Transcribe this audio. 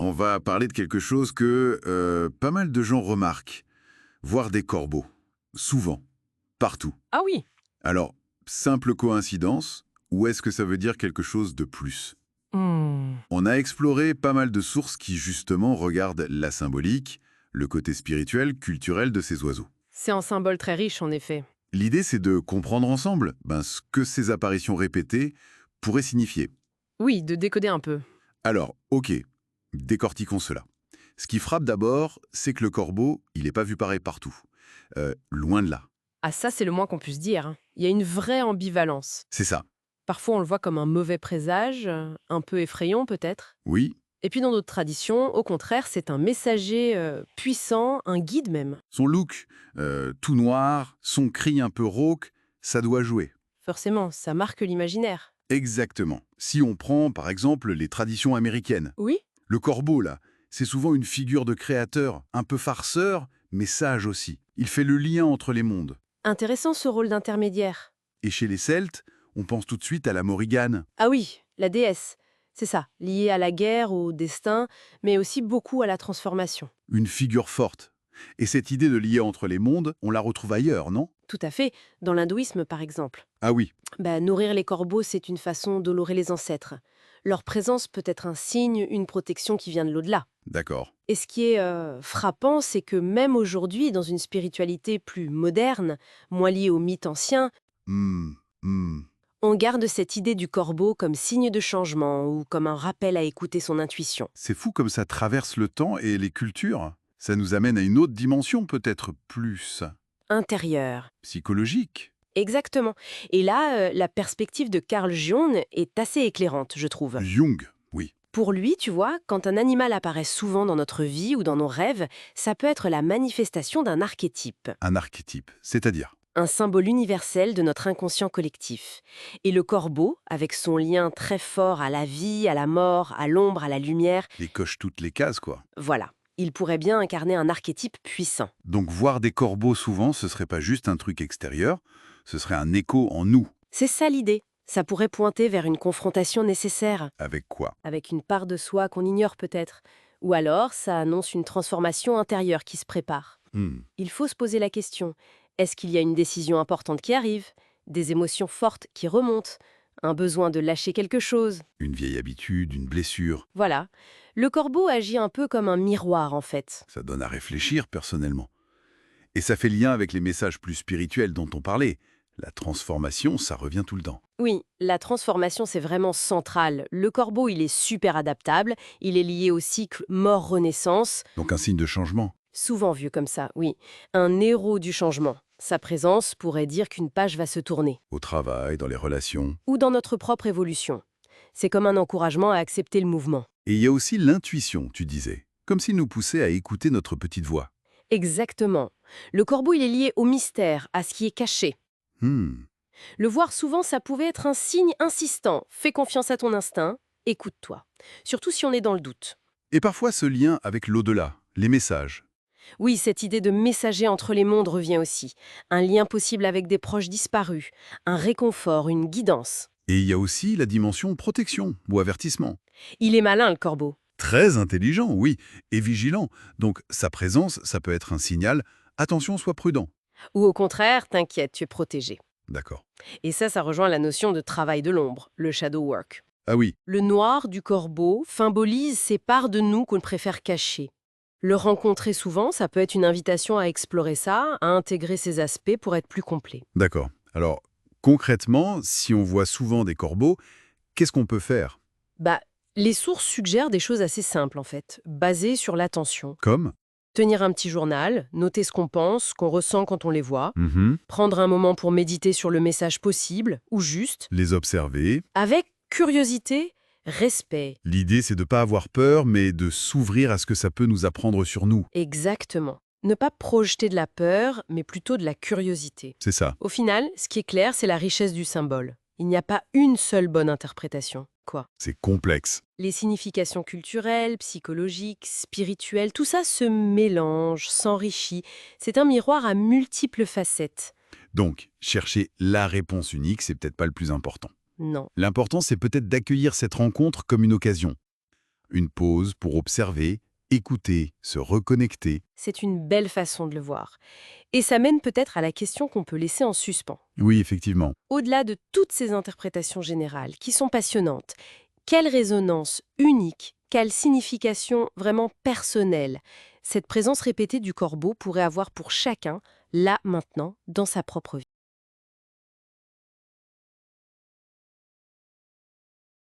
On va parler de quelque chose que pas mal de gens remarquent. Voir des corbeaux. Souvent. Partout. Ah oui, Alors, simple coïncidence, ou est-ce que ça veut dire quelque chose de plus? hmm, On a exploré pas mal de sources qui, justement, regardent la symbolique, le côté spirituel, culturel de ces oiseaux. c'est un symbole très riche en effet. L'idée, c'est de comprendre ensemble ce que ces apparitions répétées pourraient signifier. Oui, de décoder un peu. Alors, ok, décortiquons cela. Ce qui frappe d'abord, c'est que le corbeau, il n'est pas vu pareil partout. Loin de là. Ah ça, c'est le moins qu'on puisse dire, hein. Il y a une vraie ambivalence. C'est ça. Parfois, on le voit comme un mauvais présage, un peu effrayant peut-être. Oui, Et puis dans d'autres traditions, au contraire, c'est un messager puissant, un guide même. son look, tout noir, son cri un peu rauque, ça doit jouer. Forcément, ça marque l'imaginaire. Exactement. Si on prend, par exemple, les traditions américaines, Oui, le corbeau, là, c'est souvent une figure de créateur, un peu farceur, mais sage aussi. Il fait le lien entre les mondes. intéressant ce rôle d'intermédiaire. Et chez les Celtes, on pense tout de suite à la Morrigan, Ah oui, la déesse. C'est ça, liée à la guerre, au destin, mais aussi beaucoup à la transformation. une figure forte. Et cette idée de lien entre les mondes, on la retrouve ailleurs, non? Tout à fait, dans l'hindouisme par exemple. Ah oui, Nourrir les corbeaux, c'est une façon d'honorer les ancêtres. Leur présence peut être un signe, une protection qui vient de l'au-delà. d'accord. Et ce qui est frappant, c'est que même aujourd'hui, dans une spiritualité plus moderne, moins liée aux mythes anciens, Hmm, hmm. on garde cette idée du corbeau comme signe de changement ou comme un rappel à écouter son intuition C'est fou comme ça traverse le temps et les cultures. Ça nous amène à une autre dimension, peut-être plus intérieure. psychologique. Exactement. Et là, la perspective de Carl Jung est assez éclairante, je trouve. Jung, oui, Pour lui, tu vois, quand un animal apparaît souvent dans notre vie ou dans nos rêves, ça peut être la manifestation d'un archétype, un archétype, c'est-à-dire. un symbole universel de notre inconscient collectif. Et le corbeau, avec son lien très fort à la vie, à la mort, à l'ombre, à la lumière, Il coche toutes les cases, quoi. voilà, il pourrait bien incarner un archétype puissant. Donc voir des corbeaux souvent, ce serait pas juste un truc extérieur, ce serait un écho en nous. C'est ça l'idée. Ça pourrait pointer vers une confrontation nécessaire, Avec quoi? avec une part de soi qu'on ignore peut-être. Ou alors, ça annonce une transformation intérieure qui se prépare. Hmm, Il faut se poser la question, est-ce qu'il y a une décision importante qui arrive, des émotions fortes qui remontent, un besoin de lâcher quelque chose? une vieille habitude, une blessure. Voilà. Le corbeau agit un peu comme un miroir en fait. Ça donne à réfléchir personnellement. Et ça fait lien avec les messages plus spirituels dont on parlait. La transformation, ça revient tout le temps. Oui, la transformation c'est vraiment central. Le corbeau il est super adaptable, il est lié au cycle mort-renaissance, Donc un signe de changement. souvent vu comme ça, oui. Un héros du changement. Sa présence pourrait dire qu'une page va se tourner. Au travail, dans les relations. Ou dans notre propre évolution. C'est comme un encouragement à accepter le mouvement. Et il y a aussi l'intuition, tu disais. Comme s'il nous poussait à écouter notre petite voix. Exactement. Le corbeau, il est lié au mystère, à ce qui est caché. Hmm, Le voir souvent, ça pouvait être un signe insistant. Fais confiance à ton instinct, écoute-toi. Surtout si on est dans le doute. Et parfois ce lien avec l'au-delà, les messages. Oui, cette idée de messager entre les mondes revient aussi. Un lien possible avec des proches disparus, un réconfort, une guidance. Et il y a aussi la dimension protection ou avertissement. Il est malin, le corbeau. Très intelligent, oui, et vigilant. Donc sa présence, ça peut être un signal. Attention, sois prudent. Ou au contraire, t'inquiète, tu es protégé. D'accord. Et ça rejoint la notion de travail de l'ombre, le shadow work. Ah oui, Le noir du corbeau symbolise ces parts de nous qu'on préfère cacher. Le rencontrer souvent, ça peut être une invitation à explorer ça, à intégrer ces aspects pour être plus complet. d'accord. Alors, concrètement, si on voit souvent des corbeaux, qu'est-ce qu'on peut faire? Bah, les sources suggèrent des choses assez simples en fait, basées sur l'attention. Comme? Tenir un petit journal, noter ce qu'on pense, ce qu'on ressent quand on les voit, Mhm. prendre un moment pour méditer sur le message possible, ou juste, Les observer. avec curiosité, respect. L'idée, c'est de ne pas avoir peur, mais de s'ouvrir à ce que ça peut nous apprendre sur nous. Exactement. Ne pas projeter de la peur, mais plutôt de la curiosité. C'est ça. Au final, ce qui est clair, c'est la richesse du symbole. Il n'y a pas une seule bonne interprétation. Quoi? C'est complexe. Les significations culturelles, psychologiques, spirituelles, tout ça se mélange, s'enrichit. C'est un miroir à multiples facettes. Donc, chercher la réponse unique, c'est peut-être pas le plus important. Non. L'important, c'est peut-être d'accueillir cette rencontre comme une occasion. Une pause pour observer, écouter, se reconnecter. C'est une belle façon de le voir. Et ça mène peut-être à la question qu'on peut laisser en suspens. Oui, effectivement. Au-delà de toutes ces interprétations générales, qui sont passionnantes, quelle résonance unique, quelle signification vraiment personnelle cette présence répétée du corbeau pourrait avoir pour chacun, là, maintenant, dans sa propre vie.